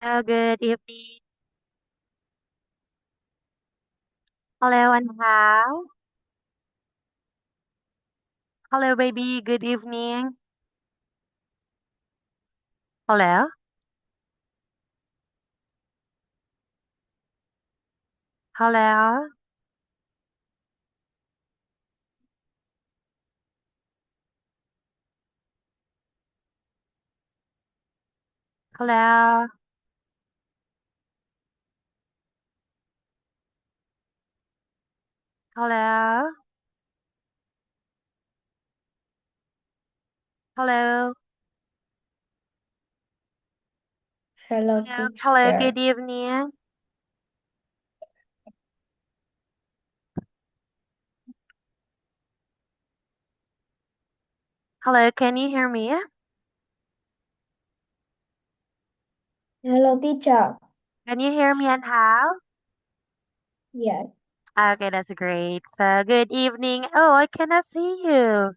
Good evening. Hello and how? Hello, baby. Good evening. Hello. Hello. Hello. Hello. Hello. Hello, Hello. Hello. Good teacher. evening. Hello. Can you hear me? Hello, teacher. Can you hear me and how? Yes. Okay, that's great. So, good evening. Oh, I cannot see you.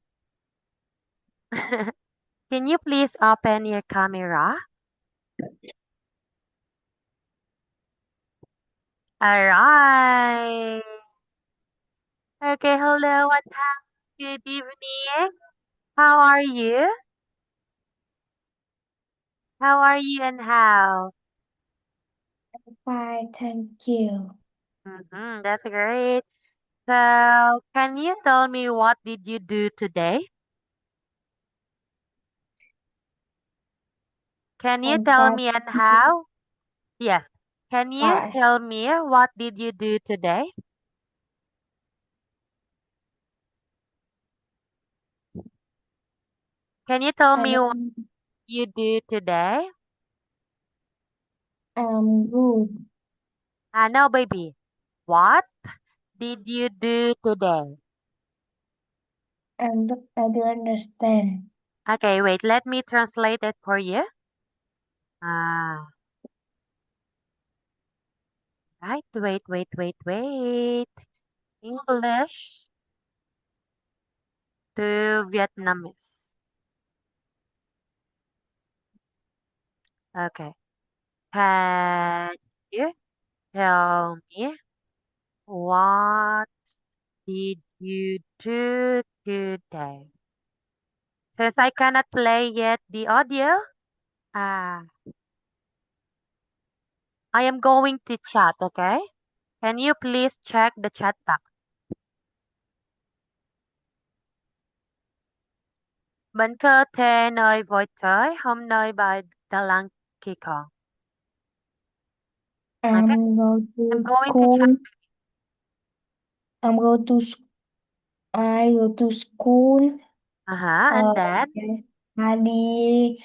Can you please open your camera? All right. Okay. Hello and how? Good evening. How are you? How are you and how? Fine, thank you. That's great. So, can you tell me what did you do today? Can you I'm tell fine. me and how? Yes. Can you Fine. tell me what did you do today? Can you tell me what I'm, you do today? I'm good. No, baby. What did you do today? I do understand. Okay, wait. Let me translate it for you. Ah, right. Wait. English to Vietnamese. Okay. Can you tell me what did you do today? Since I cannot play yet the audio, uh, I am going to chat, okay? Can you please check the chat box? Mình cơ thể nơi vội tới, hôm nay bài đà lăng kỳ còn. Okay? I'm go I'm to going to chat. school. I'm go to s- I go to school. Uh-huh. And Uh, then, I study.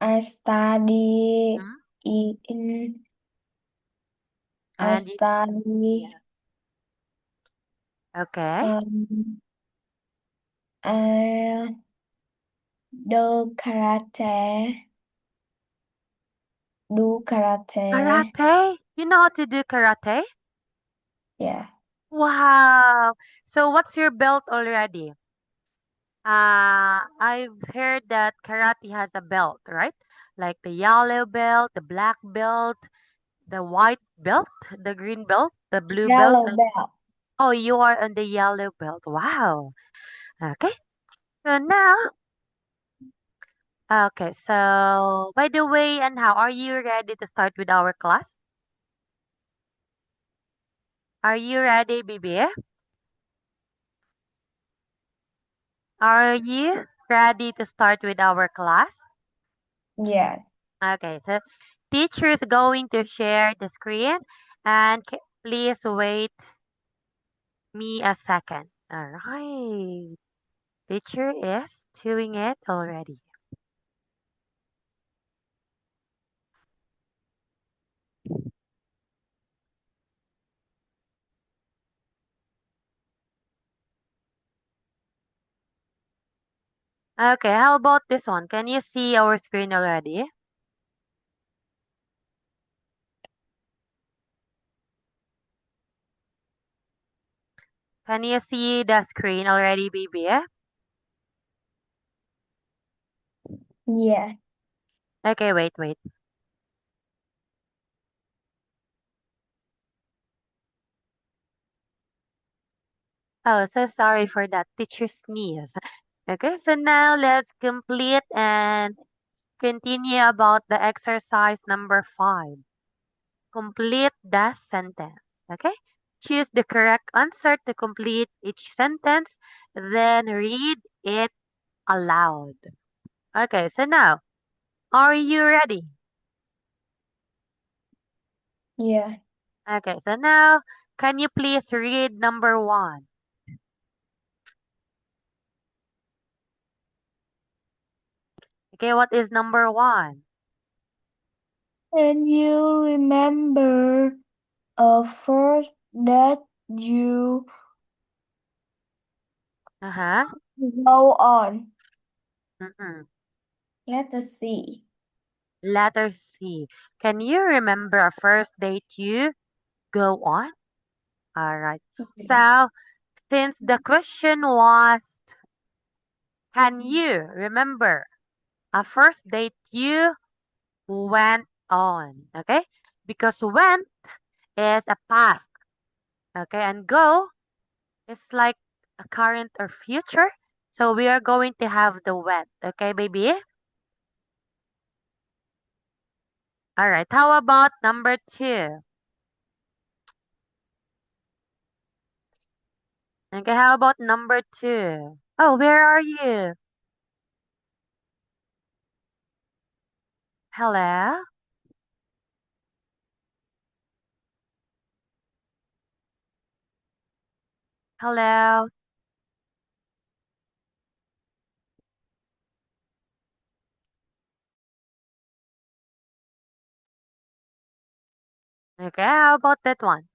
I study mhm, in. I and yeah, study. okay. Um. I do karate. Do karate. Karate? You know how to do karate? Yeah. Wow. So what's your belt already? I've heard that karate has a belt, right? Like the yellow belt, the black belt, the white belt, the green belt, the blue belt. Yellow belt. Oh, you are on the yellow belt. Wow. Okay. So now, okay. So by the way, and how are you ready to start with our class? Are you ready, baby? Are you ready to start with our class? Yeah. Okay. So teacher is going to share the screen and please wait me a second. All right. Teacher is doing it already. Okay, how about this one? Can you see our screen already? Can you see the screen already, baby? Yeah. Okay, wait. Oh, so sorry for that. Teacher sneeze. Okay, so now let's complete and continue about the exercise number 5. Complete the sentence. Okay? Choose the correct answer to complete each sentence, then read it aloud. Okay, so now, are you ready? Yeah. Okay, so now, can you please read number 1? Okay, what is number 1? Can you remember a first that you Uh-huh. go on? Mm-mm. Let us see. Letter C. Can you remember a first date you go on? All right. Okay. So, since the question was, can you remember a first date you went on? Okay? Because went is a past. Okay? And go is like a current or future. So, we are going to have the went. Okay, baby? All right. How about number 2? Okay, how about number 2? Oh, where are you? Hello? Hello? Okay, how about that one?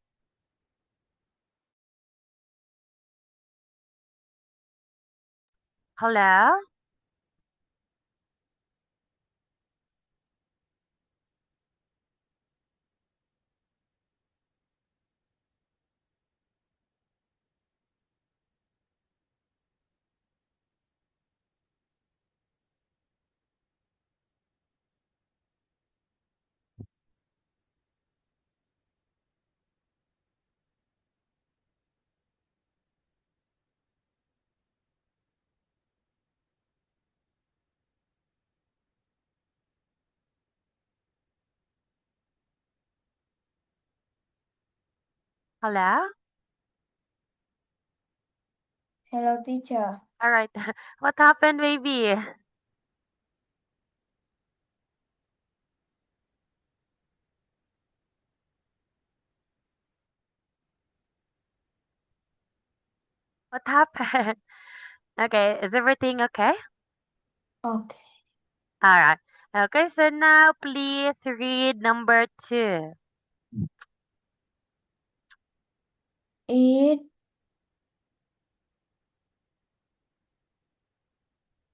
Hello? Hello? Hello, teacher. All right. What happened, baby? What happened? Okay, is everything okay? Okay. All right. Okay, so now please read number 2. It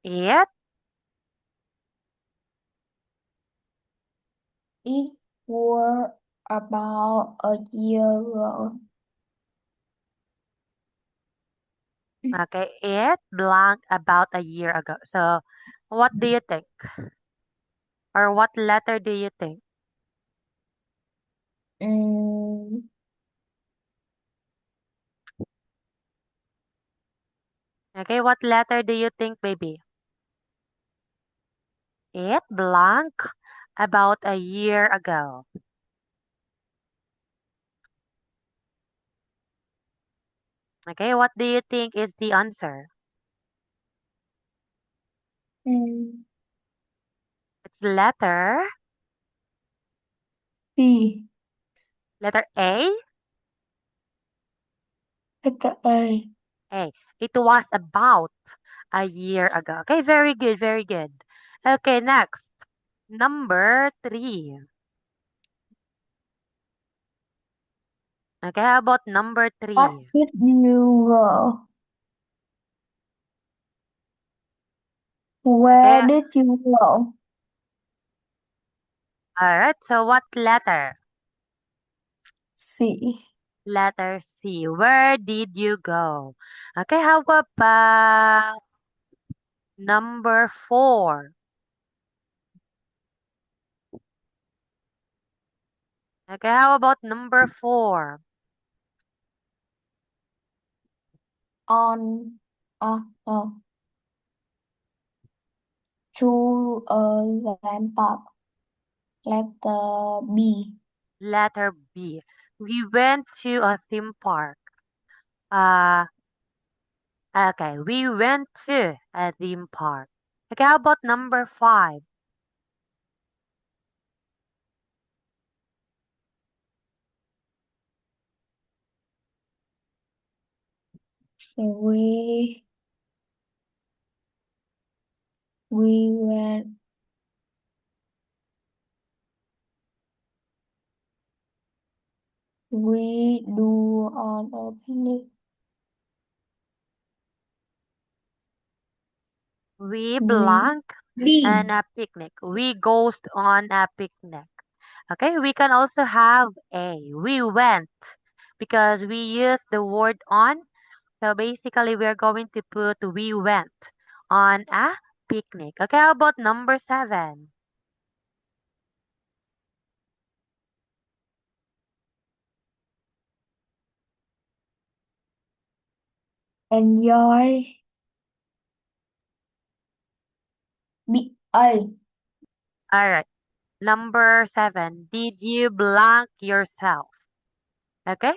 It, it were about a year ago. okay, it belonged about a year ago. So, what do you think? Or what letter do you think? Mm, Okay, what letter do you think, baby? It belonged about a year ago. Okay, what do you think is the answer? mm, It's letter, C. letter A. Letter A. A. It was about a year ago. Okay, very good, very good. Okay, next. Number 3. Okay, how about number What 3? did you go? Okay, Where did you go? alright, so what letter? C. Letter C. Where did you go? Okay, how about number 4? Okay, how about number 4? on no, to a theme park. Letter B. Letter B. We went to a theme park. Uh, okay, we went to a theme park. Okay, how about number 5? We we went we do on a picnic. We We blank and B. a picnic. We goes on a picnic. Okay, we can also have A. We went because we use the word on. So basically, we're going to put we went on a picnic. Okay, how about number 7? Enjoy. B A. All right, number 7. Did you blank yourself? Okay,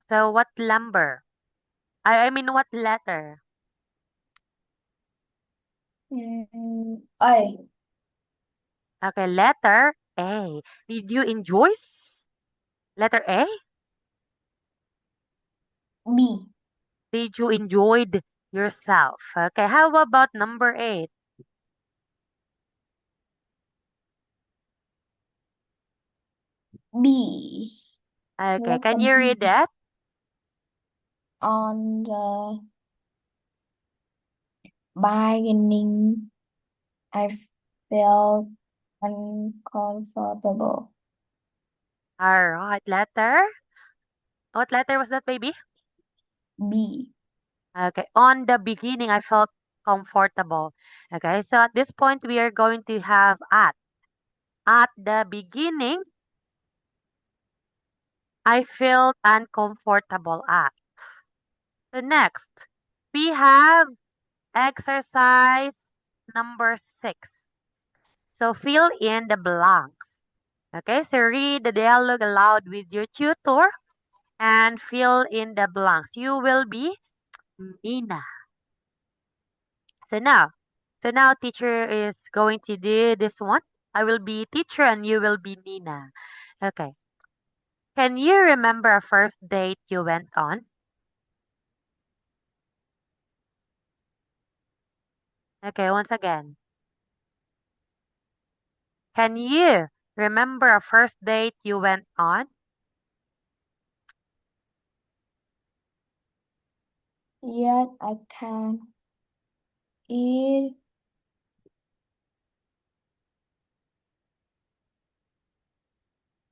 so what number? I mean, what letter? A. Okay, letter A. Did you enjoy? Letter A? B. Did you enjoyed yourself? Okay, how about number 8? B. Okay, can Letter you read B. that? On the beginning, I felt uncomfortable. All right, letter. What letter was that, baby? B. Okay, on the beginning, I felt comfortable. Okay, so at this point, we are going to have at. At the beginning, I felt uncomfortable at. So next, we have exercise number 6. So fill in the blanks. Okay, so read the dialogue aloud with your tutor and fill in the blanks. You will be Nina. So now teacher is going to do this one. I will be teacher and you will be Nina. Okay. Can you remember a first date you went on? Okay, once again. Can you remember a first date you went on? Yet I can eat.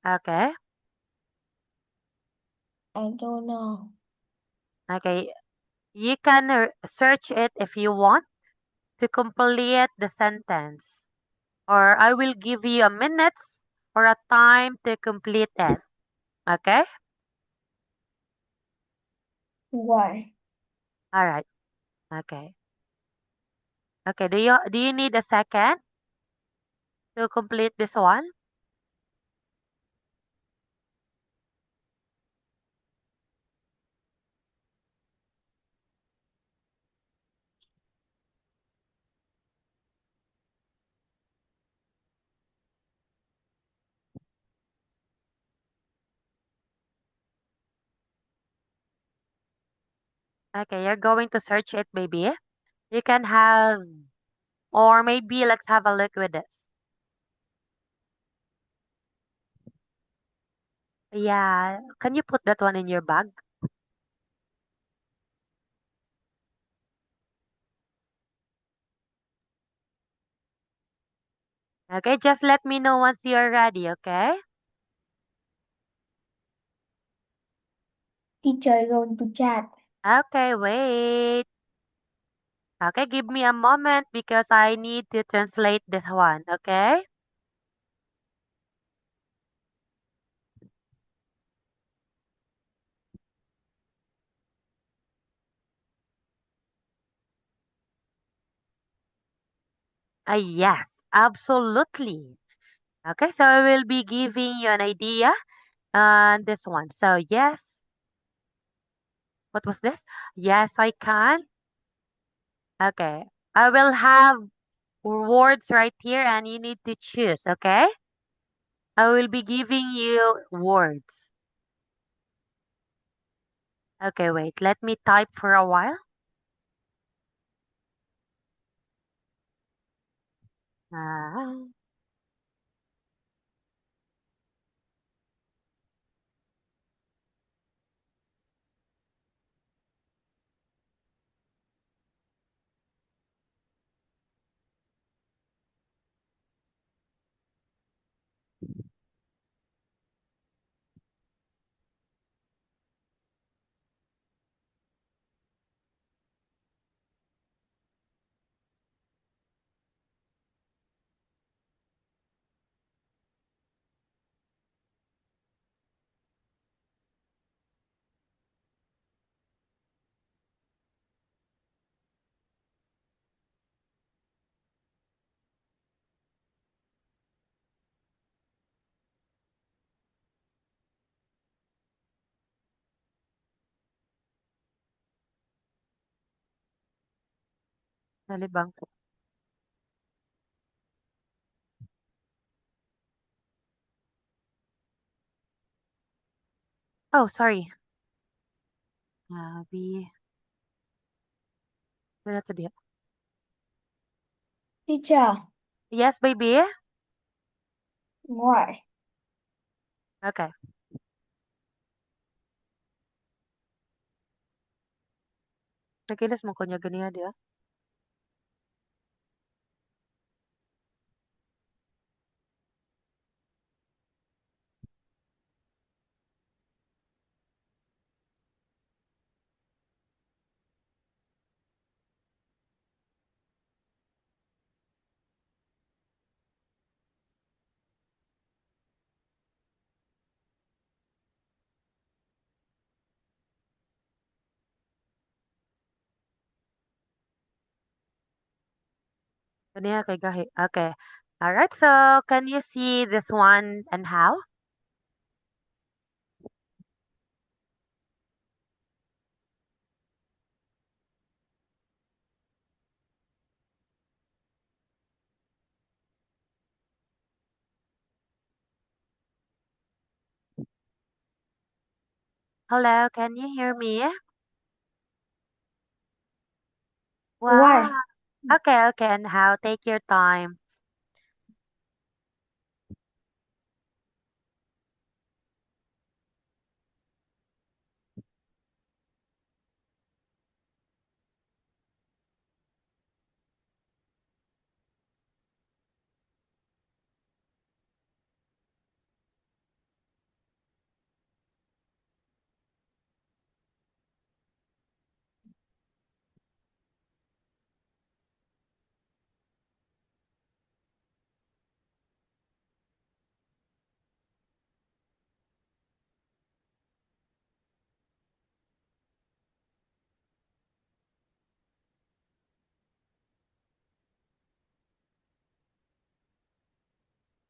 Okay. I don't know. Okay. You can search it if you want to complete the sentence. Or I will give you a minutes or a time to complete it. Okay? Why? All right. Okay. Okay. Do you need a second to complete this one? Okay, you're going to search it, baby. You can have, or maybe let's have a look with this. Yeah, can you put that one in your bag? Okay, just let me know once you're ready, okay? Teacher is going to chat. Okay, wait. Okay, give me a moment because I need to translate this one, okay? Yes, absolutely. Okay, so I will be giving you an idea on this one. So yes, what was this? Yes, I can. Okay, I will have words right here and you need to choose, okay? I will be giving you words. Okay, wait, let me type for a while. Ah, nalibang po. Oh, sorry. Be, wala to diya. Teacher, Yes, baby? why? Okay. Nakilos mo ko niya ganiya diya. Ganiya kay gahi. Okay. All right. So, can you see this one and how? Hello, can you hear me? Wow. Why? Okay, okay. And how? Take your time.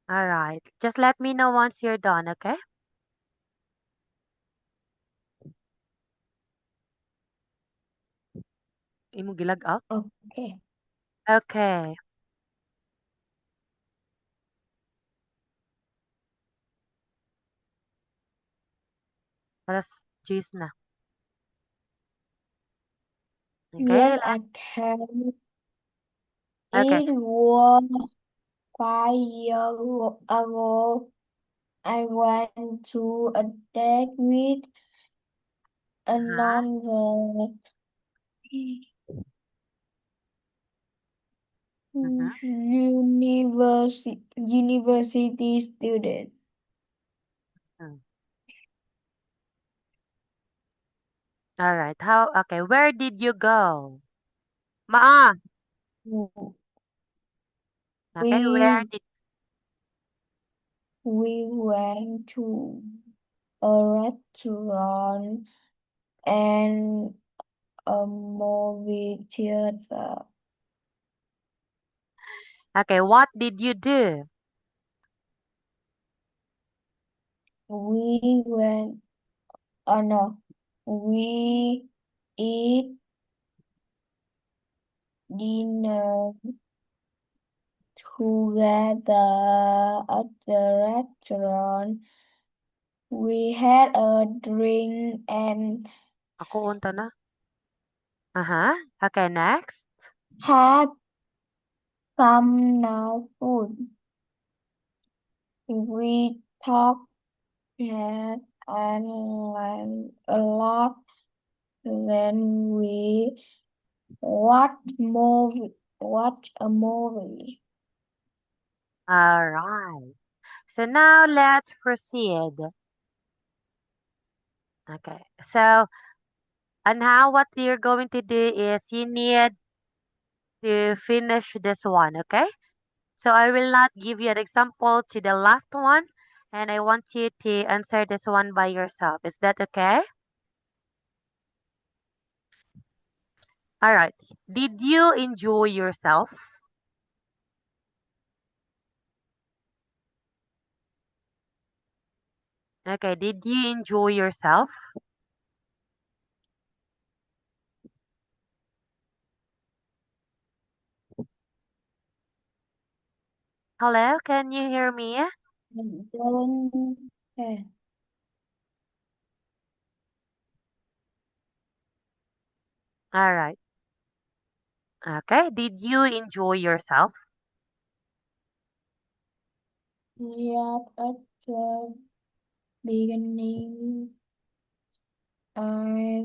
All right. Just let me know once you're done, okay? Imo gilag out? Okay. Okay. Alas 10 na. Yes, Okay. I can. Okay. It was 5 years ago. I went to a date with Uh-huh. another Mm-hmm. university student. Mm. All right. How? Okay. Where did you go? Ma. Okay. Where We did? we went to a restaurant and a movie theater. Okay, what did you do? We went, oh no, we eat dinner together at the restaurant. We had a drink and Ako unta na. Uh-huh. Okay, next. had some now food. We talked and a lot. Then we watch a movie. All right. So now let's proceed. Okay. So, and now what you're going to do is you need to finish this one, okay? So I will not give you an example to the last one, and I want you to answer this one by yourself. Is that okay? All right. Did you enjoy yourself? Okay. Did you enjoy yourself? Hello, can you hear me? Don't eh, All right. Okay. Did you enjoy yourself? yet at the beginning. I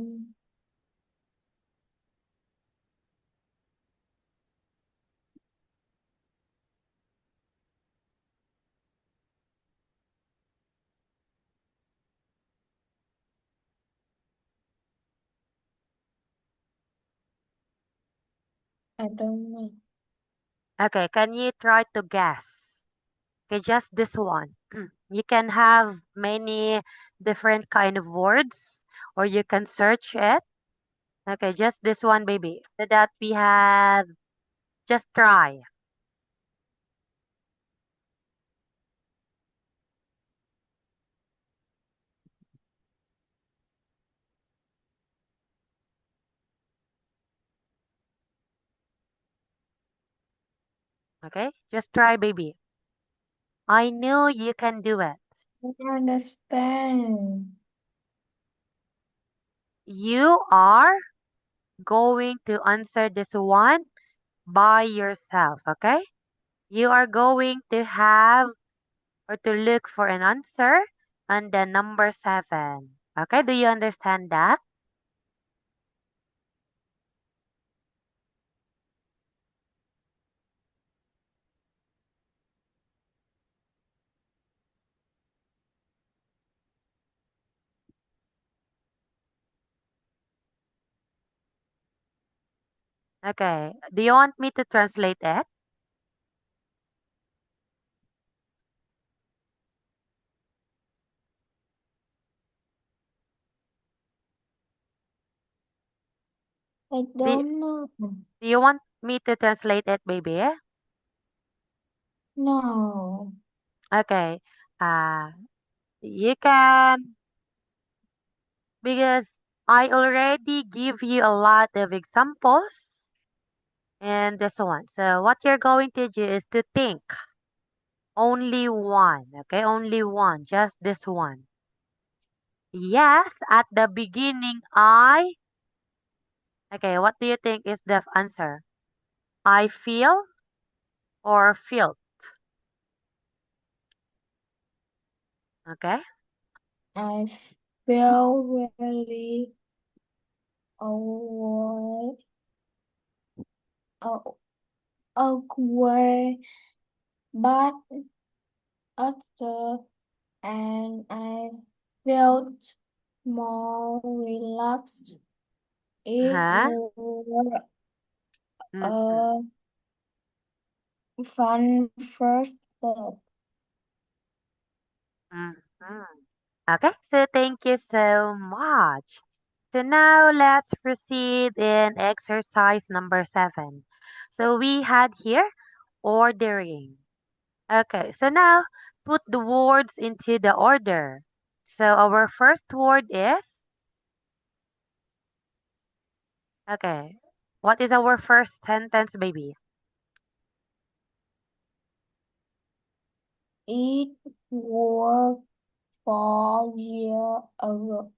I don't know. Okay. Can you try to guess? Okay, just this one. You can have many different kind of words, or you can search it. Okay, just this one, baby. So that we have just try. Okay, just try, baby. I knew you can do it. I don't understand. You are going to answer this one by yourself. Okay, you are going to have or to look for an answer and then number 7. Okay, do you understand that? Okay, do you want me to translate it? I Do, don't know. do you want me to translate it, baby? No. Okay. Uh, you can, because I already give you a lot of examples in this one. So what you're going to do is to think only one. Okay, only one, just this one. Yes, at the beginning, okay, what do you think is the answer? I feel or felt? Okay. I feel really away, aw- away, but after and I felt more relaxed. It Uh-huh. was Mm-mm. a fun first step. Mhm. Okay, so thank you so much. So now let's proceed in exercise number 7. So we had here, ordering. Okay, so now put the words into the order. So our first word is, okay, what is our first sentence, baby? It was 4 years ago.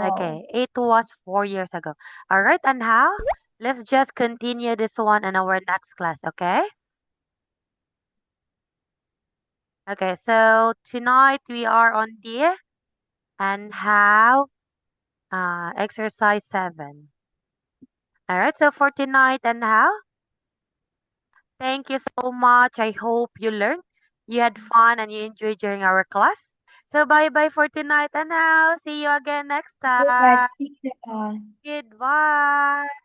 Okay, it was 4 years ago. All right, and how? Let's just continue this one in our next class, okay? Okay, so tonight we are on the and how exercise 7. All right, so for tonight and how, thank you so much. I hope you learned, you had fun, and you enjoyed during our class. So bye bye for tonight and how. See you again next Goodbye, time. teacher. Goodbye.